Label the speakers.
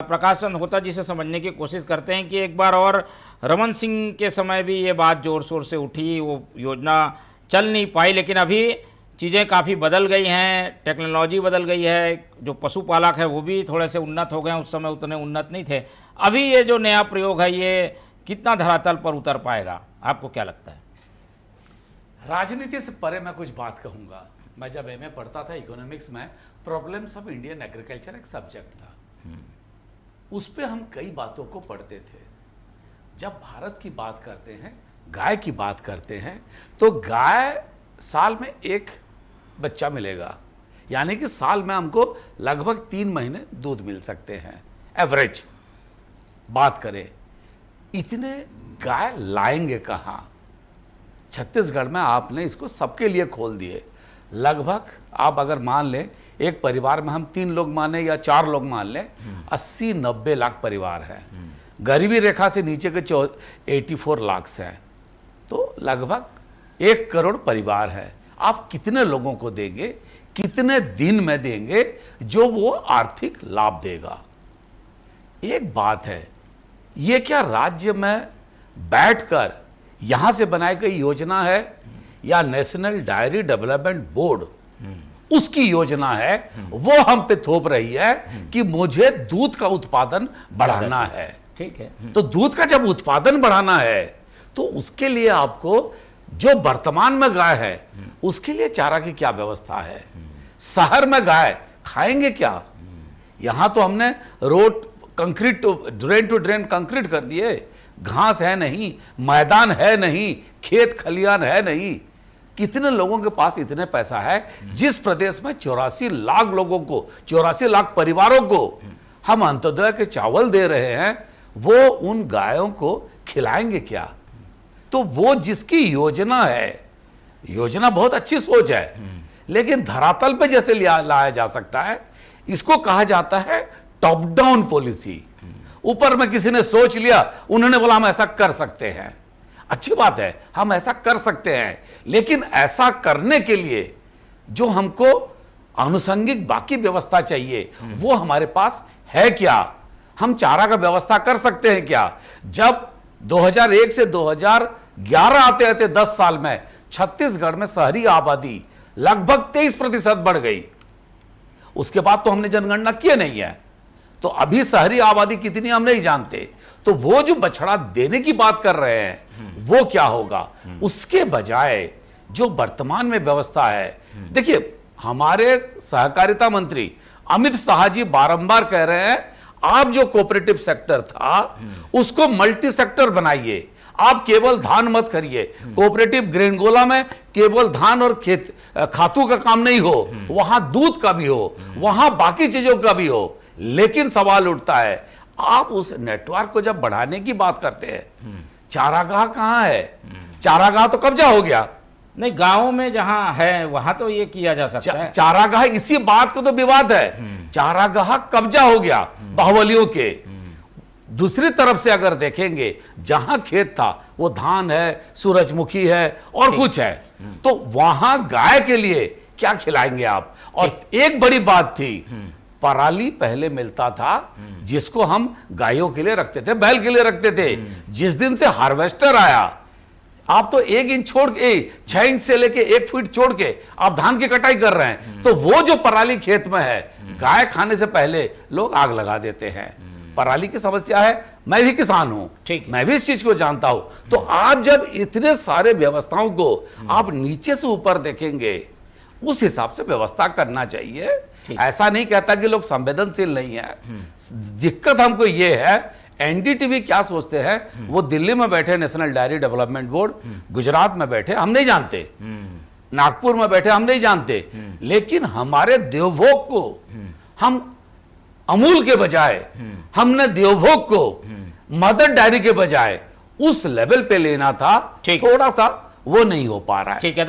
Speaker 1: प्रकाशन होता जिसे समझने की कोशिश करते हैं कि एक बार और रमन सिंह के समय भी ये बात जोर शोर से उठी, वो योजना चल नहीं पाई, लेकिन अभी चीज़ें काफ़ी बदल गई हैं, टेक्नोलॉजी बदल गई है, जो पशुपालक है वो भी थोड़े से उन्नत हो गए हैं, उस समय उतने उन्नत नहीं थे। अभी ये जो नया प्रयोग है ये कितना धरातल पर उतर पाएगा, आपको क्या लगता है?
Speaker 2: राजनीति से परे मैं कुछ बात कहूँगा। मैं जब एमए पढ़ता था इकोनॉमिक्स में, प्रॉब्लम्स ऑफ इंडियन एग्रीकल्चर एक सब्जेक्ट था, उस पे हम कई बातों को पढ़ते थे। जब भारत की बात करते हैं, गाय की बात करते हैं, तो गाय साल में एक बच्चा मिलेगा, यानी कि साल में हमको लगभग 3 महीने दूध मिल सकते हैं। एवरेज बात करें, इतने गाय लाएंगे कहाँ? छत्तीसगढ़ में आपने इसको सबके लिए खोल दिए। लगभग आप अगर मान लें एक परिवार में हम 3 लोग माने या 4 लोग मान लें, 80-90 लाख परिवार है। गरीबी रेखा से नीचे के 84 लाख हैं, तो लगभग 1 करोड़ परिवार है। आप कितने लोगों को देंगे, कितने दिन में देंगे जो वो आर्थिक लाभ देगा? एक बात है, ये क्या राज्य में बैठकर यहां से बनाई गई योजना है या नेशनल डायरी डेवलपमेंट बोर्ड उसकी योजना है? वो हम पे थोप रही है कि मुझे दूध का उत्पादन बढ़ाना है।
Speaker 1: ठीक है,
Speaker 2: तो दूध का जब उत्पादन बढ़ाना है तो उसके लिए आपको जो वर्तमान में गाय है उसके लिए चारा की क्या व्यवस्था है? शहर में गाय खाएंगे क्या? यहां तो हमने road concrete drain to drain concrete कर दिए, घास है नहीं, मैदान है नहीं, खेत खलियान है नहीं। कितने लोगों के पास इतने पैसा है? जिस प्रदेश में 84 लाख लोगों को, 84 लाख परिवारों को हम अंत्योदय के चावल दे रहे हैं, वो उन गायों को खिलाएंगे क्या? तो वो जिसकी योजना है, योजना बहुत अच्छी सोच है, लेकिन धरातल पे जैसे लाया जा सकता है, इसको कहा जाता है टॉप डाउन पॉलिसी। ऊपर में किसी ने सोच लिया, उन्होंने बोला हम ऐसा कर सकते हैं। अच्छी बात है, हम ऐसा कर सकते हैं, लेकिन ऐसा करने के लिए जो हमको आनुषंगिक बाकी व्यवस्था चाहिए वो हमारे पास है क्या? हम चारा का व्यवस्था कर सकते हैं क्या? जब 2001 से 2011 आते आते 10 साल में छत्तीसगढ़ में शहरी आबादी लगभग 23% बढ़ गई। उसके बाद तो हमने जनगणना किए नहीं है, तो अभी शहरी आबादी कितनी हम नहीं जानते। तो वो जो बछड़ा देने की बात कर रहे हैं वो क्या होगा? उसके बजाय जो वर्तमान में व्यवस्था है, देखिए हमारे सहकारिता मंत्री अमित शाह जी बारंबार कह रहे हैं आप जो कोऑपरेटिव सेक्टर था उसको मल्टी सेक्टर बनाइए। आप केवल धान मत करिए, कोऑपरेटिव ग्रेनगोला में केवल धान और खातू का काम नहीं हो, वहां दूध का भी हो, वहां बाकी चीजों का भी हो। लेकिन सवाल उठता है, आप उस नेटवर्क को जब बढ़ाने की बात करते हैं, चारागाह कहां है? चारागाह तो कब्जा हो गया।
Speaker 1: नहीं, गांवों में जहां है वहां तो ये किया जा सकता है।
Speaker 2: चारागाह, इसी बात को तो विवाद है। चारागाह कब्जा हो गया बाहुबलियों के। दूसरी तरफ से अगर देखेंगे, जहां खेत था वो धान है, सूरजमुखी है और कुछ है, तो वहां गाय के लिए क्या खिलाएंगे आप? और एक बड़ी बात थी, पराली पहले मिलता था जिसको हम गायों के लिए रखते थे, बैल के लिए रखते थे। जिस दिन से हार्वेस्टर आया, आप तो 1 इंच छोड़ के 6 इंच से लेके 1 फीट छोड़ के आप धान की कटाई कर रहे हैं, तो वो जो पराली खेत में है, गाय खाने से पहले लोग आग लगा देते हैं। पराली की समस्या है, मैं भी किसान हूं, मैं भी इस चीज को जानता हूं। तो आप जब इतने सारे व्यवस्थाओं को आप नीचे से ऊपर देखेंगे, उस हिसाब से व्यवस्था करना चाहिए। ऐसा नहीं कहता कि लोग संवेदनशील नहीं है। दिक्कत हमको ये है, एनडीटीवी क्या सोचते हैं, वो दिल्ली में बैठे national diary development board, Gujarat में बैठे हम नहीं जानते, नागपुर में बैठे हम नहीं जानते, लेकिन हमारे देवभोग को हम अमूल के बजाय हमने देवभोग को मदर डायरी के बजाय उस लेवल पे लेना था, थोड़ा सा वो नहीं हो पा रहा है।
Speaker 1: ठीक है।